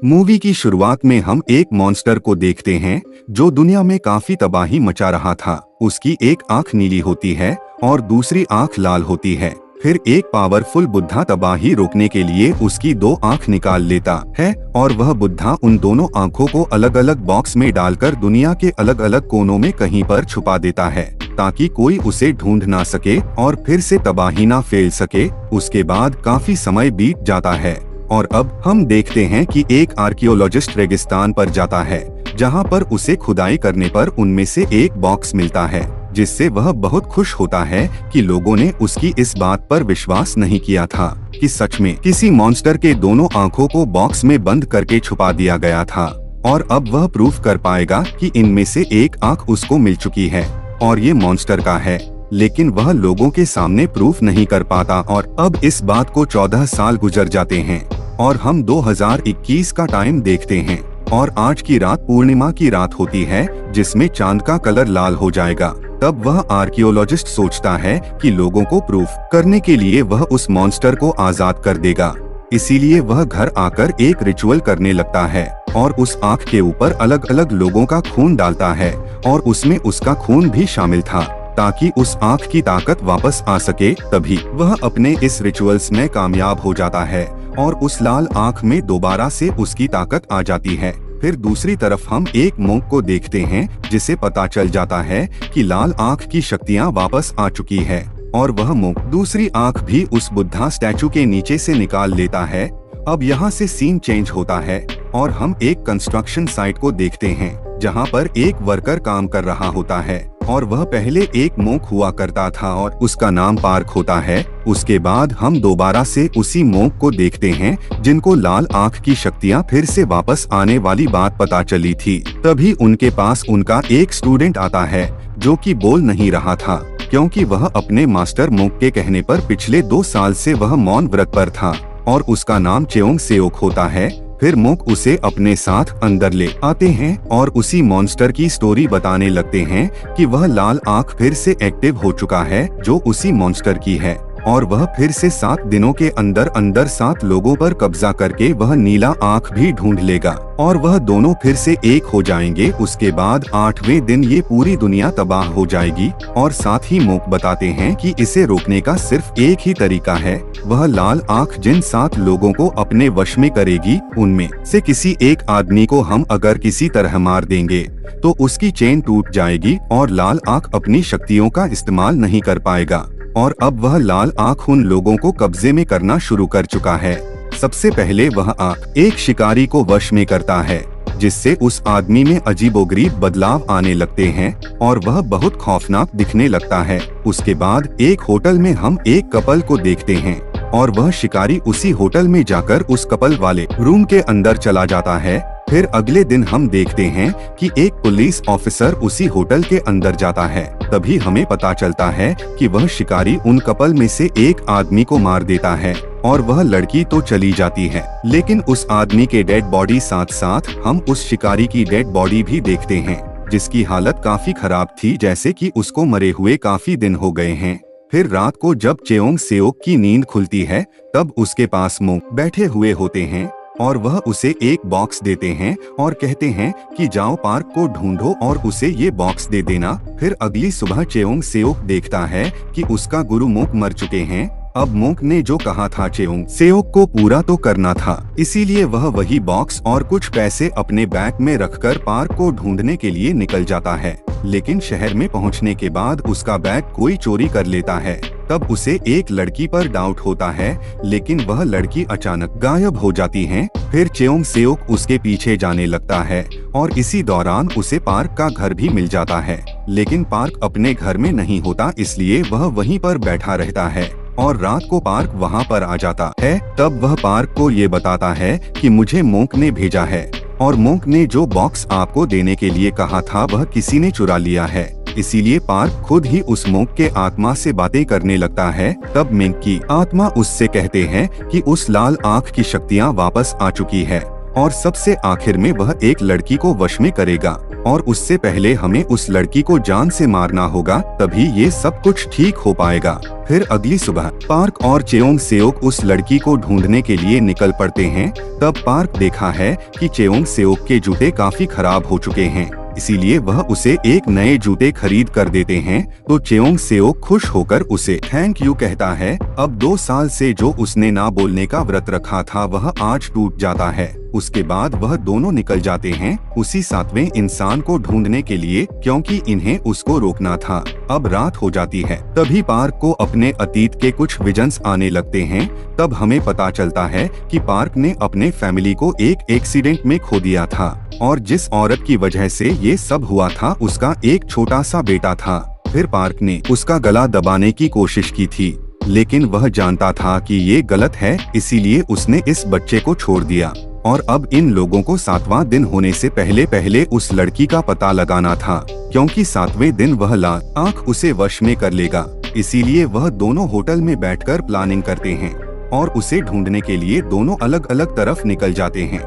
Movie की शुरुआत में हम एक मॉन्स्टर को देखते हैं जो दुनिया में काफी तबाही मचा रहा था। उसकी एक आंख नीली होती है और दूसरी आंख लाल होती है। फिर एक पावरफुल बुद्धा तबाही रोकने के लिए उसकी दो आंख निकाल लेता है और वह बुद्धा उन दोनों आंखों को अलग अलग बॉक्स में डालकर दुनिया के अलग अलग कोनों में कहीं पर छुपा देता है ताकि कोई उसे ढूंढ ना सके और फिर से तबाही ना फैल सके। उसके बाद काफी समय बीत जाता है और अब हम देखते हैं कि एक आर्कियोलॉजिस्ट रेगिस्तान पर जाता है जहां पर उसे खुदाई करने पर उनमें से एक बॉक्स मिलता है, जिससे वह बहुत खुश होता है कि लोगों ने उसकी इस बात पर विश्वास नहीं किया था कि सच में किसी मॉन्स्टर के दोनों आंखों को बॉक्स में बंद करके छुपा दिया गया था। और अब वह प्रूफ कर पाएगा कि इनमें से एक आंख उसको मिल चुकी है और ये मॉन्स्टर का है, लेकिन वह लोगों के सामने प्रूफ नहीं कर पाता। और अब इस बात को 14 साल गुजर जाते हैं और हम 2021 का टाइम देखते हैं और आज की रात पूर्णिमा की रात होती है जिसमें चांद का कलर लाल हो जाएगा। तब वह आर्कियोलॉजिस्ट सोचता है कि लोगों को प्रूफ करने के लिए वह उस मॉन्स्टर को आजाद कर देगा। इसीलिए वह घर आकर एक रिचुअल करने लगता है और उस आंख के ऊपर अलग अलग लोगों का खून डालता है और उसमें उसका खून भी शामिल था ताकि उस आंख की ताकत वापस आ सके। तभी वह अपने इस रिचुअल्स में कामयाब हो जाता है और उस लाल आंख में दोबारा से उसकी ताकत आ जाती है। फिर दूसरी तरफ हम एक मोंक को देखते हैं जिसे पता चल जाता है कि लाल आंख की शक्तियां वापस आ चुकी है और वह मोंक दूसरी आंख भी उस बुद्धा स्टैचू के नीचे से निकाल लेता है। अब यहाँ से सीन चेंज होता है और हम एक कंस्ट्रक्शन साइट को देखते हैं जहाँ पर एक वर्कर काम कर रहा होता है और वह पहले एक मोंक हुआ करता था और उसका नाम पार्क होता है। उसके बाद हम दोबारा से उसी मोंक को देखते हैं जिनको लाल आंख की शक्तियां फिर से वापस आने वाली बात पता चली थी। तभी उनके पास उनका एक स्टूडेंट आता है जो कि बोल नहीं रहा था क्योंकि वह अपने मास्टर मोंक के कहने पर पिछले 2 साल से वह मौन व्रत पर था और उसका नाम चेओंग सेओक होता है। फिर मोंक उसे अपने साथ अंदर ले आते हैं और उसी मॉन्स्टर की स्टोरी बताने लगते हैं कि वह लाल आंख फिर से एक्टिव हो चुका है जो उसी मॉन्स्टर की है और वह फिर से 7 दिनों के अंदर अंदर 7 लोगों पर कब्जा करके वह नीला आंख भी ढूंढ लेगा और वह दोनों फिर से एक हो जाएंगे। उसके बाद 8वें दिन ये पूरी दुनिया तबाह हो जाएगी और साथ ही मोंक बताते हैं कि इसे रोकने का सिर्फ एक ही तरीका है, वह लाल आंख जिन 7 लोगों को अपने वश में करेगी उनमें से किसी एक आदमी को हम अगर किसी तरह मार देंगे तो उसकी चेन टूट जाएगी और लाल आंख अपनी शक्तियों का इस्तेमाल नहीं कर पाएगा। और अब वह लाल आंख उन लोगों को कब्जे में करना शुरू कर चुका है। सबसे पहले वह आंख एक शिकारी को वश में करता है जिससे उस आदमी में अजीबोगरीब बदलाव आने लगते हैं और वह बहुत खौफनाक दिखने लगता है। उसके बाद एक होटल में हम एक कपल को देखते हैं और वह शिकारी उसी होटल में जाकर उस कपल वाले रूम के अंदर चला जाता है। फिर अगले दिन हम देखते हैं कि एक पुलिस ऑफिसर उसी होटल के अंदर जाता है। तभी हमें पता चलता है कि वह शिकारी उन कपल में से एक आदमी को मार देता है और वह लड़की तो चली जाती है, लेकिन उस आदमी के डेड बॉडी साथ साथ हम उस शिकारी की डेड बॉडी भी देखते हैं जिसकी हालत काफी खराब थी, जैसे कि उसको मरे हुए काफी दिन हो गए हैं। फिर रात को जब चेओंग सेओक की नींद खुलती है तब उसके पास मोंक बैठे हुए होते हैं और वह उसे एक बॉक्स देते हैं और कहते हैं कि जाओ पार्क को ढूंढो और उसे ये बॉक्स दे देना। फिर अगली सुबह चेओंग सेओक देखता है कि उसका गुरु मोंक मर चुके हैं। अब मोंक ने जो कहा था चेओंग सेओक को पूरा तो करना था, इसीलिए वह वही बॉक्स और कुछ पैसे अपने बैग में रखकर पार्क को ढूंढने के लिए निकल जाता है। लेकिन शहर में पहुंचने के बाद उसका बैग कोई चोरी कर लेता है। तब उसे एक लड़की पर डाउट होता है, लेकिन वह लड़की अचानक गायब हो जाती है। फिर चेओंग सेओक उसके पीछे जाने लगता है और इसी दौरान उसे पार्क का घर भी मिल जाता है, लेकिन पार्क अपने घर में नहीं होता, इसलिए वह वहीं पर बैठा रहता है और रात को पार्क वहां पर आ जाता है। तब वह पार्क को ये बताता है कि मुझे मोंक ने भेजा है और मोंक ने जो बॉक्स आपको देने के लिए कहा था वह किसी ने चुरा लिया है। इसीलिए पार्क खुद ही उस मोंक के आत्मा से बातें करने लगता है। तब मोंक की आत्मा उससे कहते हैं कि उस लाल आंख की शक्तियां वापस आ चुकी है और सबसे आखिर में वह एक लड़की को वश में करेगा और उससे पहले हमें उस लड़की को जान से मारना होगा, तभी ये सब कुछ ठीक हो पाएगा। फिर अगली सुबह पार्क और चेओंग सेओक उस लड़की को ढूंढने के लिए निकल पड़ते हैं। तब पार्क देखा है कि चेओंग सेओक के जूते काफी खराब हो चुके हैं, इसीलिए वह उसे एक नए जूते खरीद कर देते हैं। तो चेओंग सेओक खुश होकर उसे थैंक यू कहता है। अब 2 साल से जो उसने ना बोलने का व्रत रखा था वह आज टूट जाता है। उसके बाद वह दोनों निकल जाते हैं उसी 7वें इंसान को ढूंढने के लिए, क्योंकि इन्हें उसको रोकना था। अब रात हो जाती है, तभी पार्क को अपने अतीत के कुछ विजन्स आने लगते हैं। तब हमें पता चलता है कि पार्क ने अपने फैमिली को एक एक्सीडेंट में खो दिया था और जिस औरत की वजह से ये सब हुआ था उसका एक छोटा सा बेटा था। फिर पार्क ने उसका गला दबाने की कोशिश की थी, लेकिन वह जानता था कि ये गलत है, इसीलिए उसने इस बच्चे को छोड़ दिया। और अब इन लोगों को 7वां दिन होने से पहले उस लड़की का पता लगाना था, क्योंकि 7वें दिन वह लाल आंख उसे वश में कर लेगा। इसीलिए वह दोनों होटल में बैठकर प्लानिंग करते हैं और उसे ढूंढने के लिए दोनों अलग अलग तरफ निकल जाते हैं।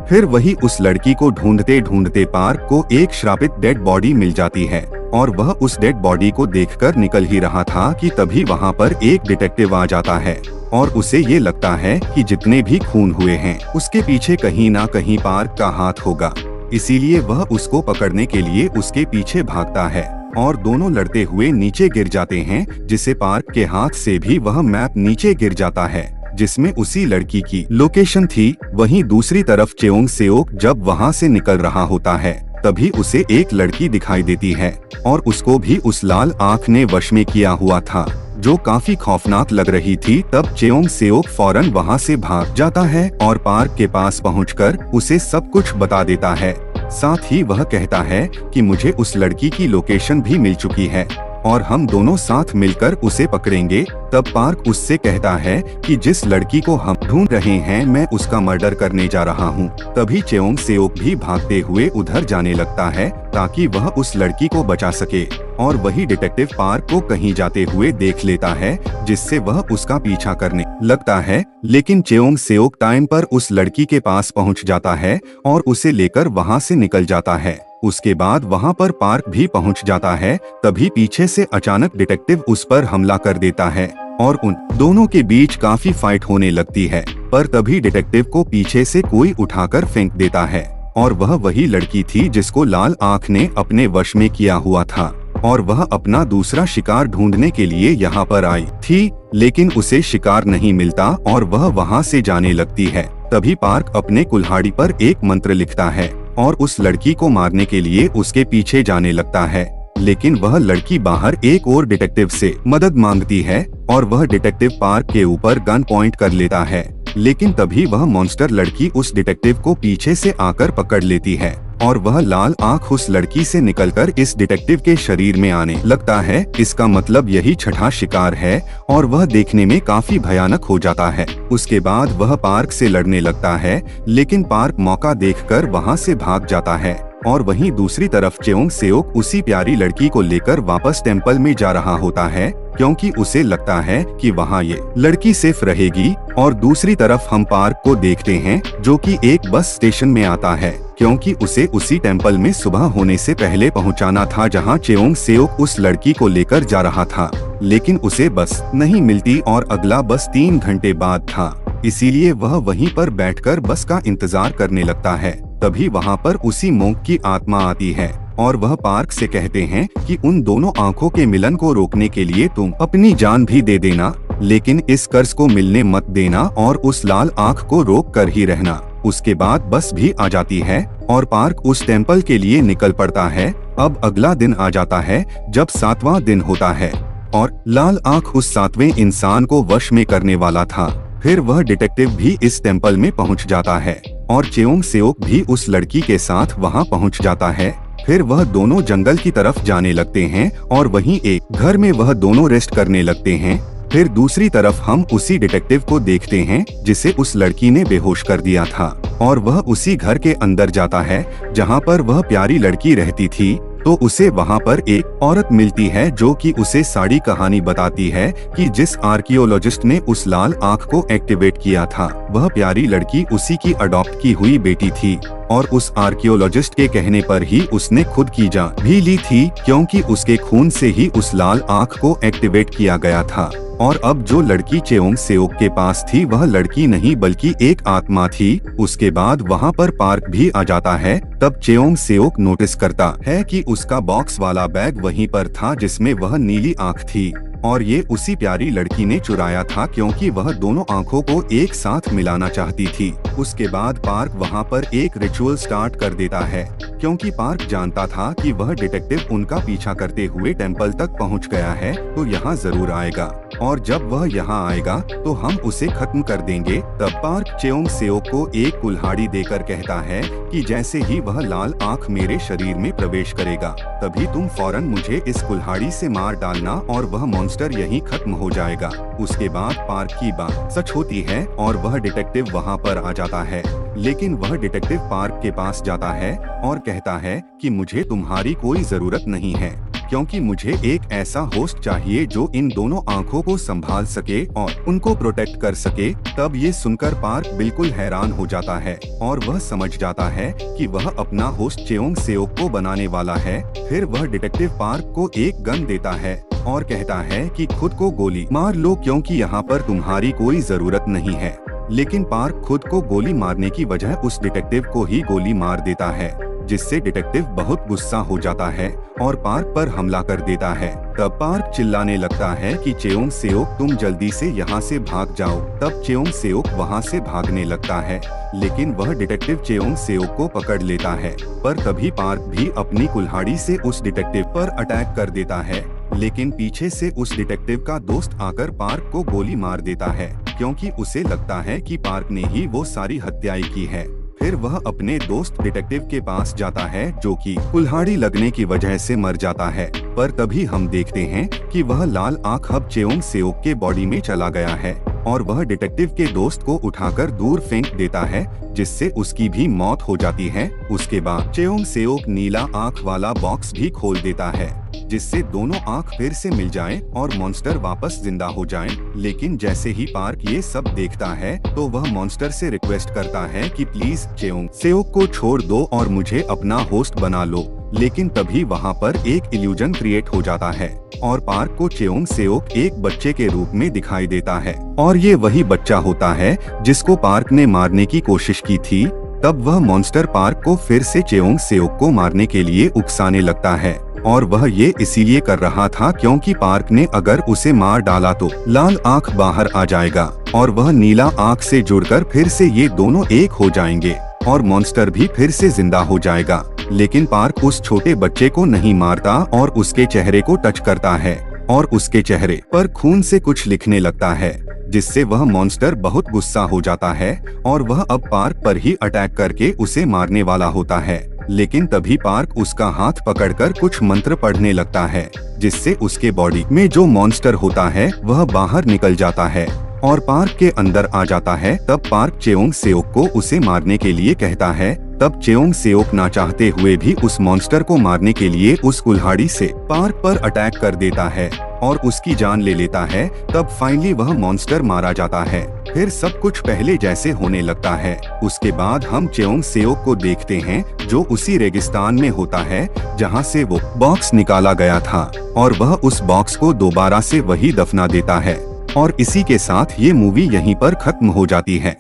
फिर वही उस लड़की को ढूंढते ढूंढते पार्क को एक श्रापित डेड बॉडी मिल जाती है और वह उस डेड बॉडी को देखकर निकल ही रहा था कि तभी वहाँ पर एक डिटेक्टिव आ जाता है और उसे ये लगता है कि जितने भी खून हुए हैं उसके पीछे कहीं ना कहीं पार्क का हाथ होगा। इसीलिए वह उसको पकड़ने के लिए उसके पीछे भागता है और दोनों लड़ते हुए नीचे गिर जाते हैं, जिससे पार्क के हाथ से भी वह मैप नीचे गिर जाता है जिसमें उसी लड़की की लोकेशन थी। वहीं दूसरी तरफ चेओंग सेओक जब वहां से निकल रहा होता है तभी उसे एक लड़की दिखाई देती है और उसको भी उस लाल आंख ने वश में किया हुआ था, जो काफी खौफनाक लग रही थी। तब चेओंग सेओक फौरन वहां से भाग जाता है और पार्क के पास पहुंचकर उसे सब कुछ बता देता है। साथ ही वह कहता है कि मुझे उस लड़की की लोकेशन भी मिल चुकी है और हम दोनों साथ मिलकर उसे पकड़ेंगे। तब पार्क उससे कहता है कि जिस लड़की को हम ढूंढ रहे हैं मैं उसका मर्डर करने जा रहा हूं। तभी चेओंग सेओक भी भागते हुए उधर जाने लगता है ताकि वह उस लड़की को बचा सके और वही डिटेक्टिव पार्क को कहीं जाते हुए देख लेता है, जिससे वह उसका पीछा करने लगता है। लेकिन चेओंग सेओक टाइम पर उस लड़की के पास पहुंच जाता है और उसे लेकर वहां से निकल जाता है। उसके बाद वहां पर पार्क भी पहुंच जाता है। तभी पीछे से अचानक डिटेक्टिव उस पर हमला कर देता है और उन दोनों के बीच काफी फाइट होने लगती है। पर तभी डिटेक्टिव को पीछे से कोई उठाकर फेंक देता है और वह वही लड़की थी जिसको लाल आंख ने अपने वश में किया हुआ था और वह अपना दूसरा शिकार ढूंढने के लिए यहाँ पर आई थी, लेकिन उसे शिकार नहीं मिलता और वह वहाँ से जाने लगती है। तभी पार्क अपने कुल्हाड़ी पर एक मंत्र लिखता है और उस लड़की को मारने के लिए उसके पीछे जाने लगता है, लेकिन वह लड़की बाहर एक और डिटेक्टिव से मदद मांगती है और वह डिटेक्टिव पार्क के ऊपर गन पॉइंट कर लेता है। लेकिन तभी वह मॉन्स्टर लड़की उस डिटेक्टिव को पीछे से आकर पकड़ लेती है और वह लाल आंख उस लड़की से निकलकर इस डिटेक्टिव के शरीर में आने लगता है। इसका मतलब यही छठा शिकार है और वह देखने में काफी भयानक हो जाता है। उसके बाद वह पार्क से लड़ने लगता है, लेकिन पार्क मौका देखकर वहां से भाग जाता है और वहीं दूसरी तरफ चेओंग सेओक उसी प्यारी लड़की को लेकर वापस टेम्पल में जा रहा होता है, क्योंकि उसे लगता है कि वहाँ ये लड़की सेफ रहेगी। और दूसरी तरफ हम पार्क को देखते हैं जो कि एक बस स्टेशन में आता है, क्योंकि उसे उसी टेम्पल में सुबह होने से पहले पहुंचाना था जहां चेओंग सेओक उस लड़की को लेकर जा रहा था। लेकिन उसे बस नहीं मिलती और अगला बस 3 घंटे बाद था, इसीलिए वह वहीं पर बैठकर बस का इंतजार करने लगता है। तभी वहां पर उसी मोंक की आत्मा आती है और वह पार्क से कहते हैं कि उन दोनों आंखों के मिलन को रोकने के लिए तुम अपनी जान भी दे देना, लेकिन इस कर्ज को मिलने मत देना और उस लाल आंख को रोक कर ही रहना। उसके बाद बस भी आ जाती है और पार्क उस टेम्पल के लिए निकल पड़ता है। अब अगला दिन आ जाता है जब 7वां दिन होता है और लाल आंख उस 7वें इंसान को वश में करने वाला था। फिर वह डिटेक्टिव भी इस टेम्पल में पहुंच जाता है और चेओंग सेओक भी उस लड़की के साथ वहां पहुंच जाता है। फिर वह दोनों जंगल की तरफ जाने लगते हैं और वहीं एक घर में वह दोनों रेस्ट करने लगते हैं। फिर दूसरी तरफ हम उसी डिटेक्टिव को देखते हैं जिसे उस लड़की ने बेहोश कर दिया था और वह उसी घर के अंदर जाता है जहां पर वह प्यारी लड़की रहती थी। तो उसे वहाँ पर एक औरत मिलती है जो कि उसे सारी कहानी बताती है कि जिस आर्कियोलॉजिस्ट ने उस लाल आँख को एक्टिवेट किया था वह प्यारी लड़की उसी की अडॉप्ट की हुई बेटी थी और उस आर्कियोलॉजिस्ट के कहने पर ही उसने खुद की जान भी ली थी, क्योंकि उसके खून से ही उस लाल आँख को एक्टिवेट किया गया था। और अब जो लड़की चेओंग सेओक के पास थी वह लड़की नहीं बल्कि एक आत्मा थी। उसके बाद वहाँ पर पार्क भी आ जाता है। तब चेओंग सेओक नोटिस करता है कि उसका बॉक्स वाला बैग वहीं पर था जिसमें वह नीली आँख थी और ये उसी प्यारी लड़की ने चुराया था, क्योंकि वह दोनों आँखों को एक साथ मिलाना चाहती थी। उसके बाद पार्क वहाँ पर एक रिचुअल स्टार्ट कर देता है, क्योंकि पार्क जानता था कि वह डिटेक्टिव उनका पीछा करते हुए टेंपल तक पहुँच गया है तो यहाँ जरूर आएगा और जब वह यहाँ आएगा तो हम उसे खत्म कर देंगे। तब पार्क चेओंग सेओक को एक कुल्हाड़ी देकर कहता है कि जैसे ही वह लाल आँख मेरे शरीर में प्रवेश करेगा तभी तुम फौरन मुझे इस कुल्हाड़ी से मार डालना और वह मॉन्स्टर यहीं खत्म हो जाएगा। उसके बाद पार्क की बात सच होती है और वह डिटेक्टिव वहाँ पर आ जाता है, लेकिन वह डिटेक्टिव पार्क के पास जाता है और कहता है कि मुझे तुम्हारी कोई जरूरत नहीं है, क्योंकि मुझे एक ऐसा होस्ट चाहिए जो इन दोनों आँखों को संभाल सके और उनको प्रोटेक्ट कर सके। तब ये सुनकर पार्क बिल्कुल हैरान हो जाता है और वह समझ जाता है कि वह अपना होस्ट चेओंग सेओक को बनाने वाला है। फिर वह डिटेक्टिव पार्क को एक गन देता है और कहता है कि खुद को गोली मार लो, क्योंकि यहाँ पर तुम्हारी कोई जरूरत नहीं है। लेकिन पार्क खुद को गोली मारने की बजाय उस डिटेक्टिव को ही गोली मार देता है, जिससे डिटेक्टिव बहुत गुस्सा हो जाता है और पार्क पर हमला कर देता है। तब पार्क चिल्लाने लगता है कि चेओंग सेओक तुम जल्दी से यहाँ से भाग जाओ। तब चेओंग सेओक वहाँ से भागने लगता है, लेकिन वह डिटेक्टिव चेओंग सेओक को पकड़ लेता है। पर तभी पार्क भी अपनी कुल्हाड़ी से उस डिटेक्टिव पर अटैक कर देता है, लेकिन पीछे से उस डिटेक्टिव का दोस्त आकर पार्क को गोली मार देता है, क्योंकि उसे लगता है कि पार्क ने ही वो सारी हत्याएं की है। फिर वह अपने दोस्त डिटेक्टिव के पास जाता है जो कि कुल्हाड़ी लगने की वजह से मर जाता है। पर तभी हम देखते हैं कि वह लाल आँख अब चेओंग सेओक के बॉडी में चला गया है और वह डिटेक्टिव के दोस्त को उठाकर दूर फेंक देता है, जिससे उसकी भी मौत हो जाती है। उसके बाद चेओंग सेओक नीला आँख वाला बॉक्स भी खोल देता है, जिससे दोनों आँख फिर से मिल जाएं और मॉन्स्टर वापस जिंदा हो जाएं। लेकिन जैसे ही पार्क ये सब देखता है तो वह मॉन्स्टर से रिक्वेस्ट करता है कि प्लीज चेओंग सेओक को छोड़ दो और मुझे अपना होस्ट बना लो। लेकिन तभी वहाँ पर एक इल्यूजन क्रिएट हो जाता है और पार्क को चेओंग सेओक एक बच्चे के रूप में दिखाई देता है और ये वही बच्चा होता है जिसको पार्क ने मारने की कोशिश की थी। तब वह मॉन्स्टर पार्क को फिर से चेओंग सेओक को मारने के लिए उकसाने लगता है और वह ये इसीलिए कर रहा था क्योंकि पार्क ने अगर उसे मार डाला तो लाल आँख बाहर आ जाएगा और वह नीला आँख से जुड़कर फिर से ये दोनों एक हो जाएंगे और मॉन्स्टर भी फिर से जिंदा हो जाएगा। लेकिन पार्क उस छोटे बच्चे को नहीं मारता और उसके चेहरे को टच करता है और उसके चेहरे पर खून से कुछ लिखने लगता है, जिससे वह मॉन्स्टर बहुत गुस्सा हो जाता है और वह अब पार्क पर ही अटैक करके उसे मारने वाला होता है। लेकिन तभी पार्क उसका हाथ पकड़कर कुछ मंत्र पढ़ने लगता है, जिससे उसके बॉडी में जो मॉन्स्टर होता है वह बाहर निकल जाता है और पार्क के अंदर आ जाता है। तब पार्क चेओंग सेओक को उसे मारने के लिए कहता है। तब चेओंग सेओक ना चाहते हुए भी उस मॉन्स्टर को मारने के लिए उस कुल्हाड़ी से पार्क पर अटैक कर देता है और उसकी जान ले लेता है। तब फाइनली वह मॉन्स्टर मारा जाता है। फिर सब कुछ पहले जैसे होने लगता है। उसके बाद हम चेओंग सेओक को देखते हैं जो उसी रेगिस्तान में होता है जहां से वो बॉक्स निकाला गया था और वह उस बॉक्स को दोबारा से वही दफना देता है। और इसी के साथ ये मूवी यहीं पर खत्म हो जाती है।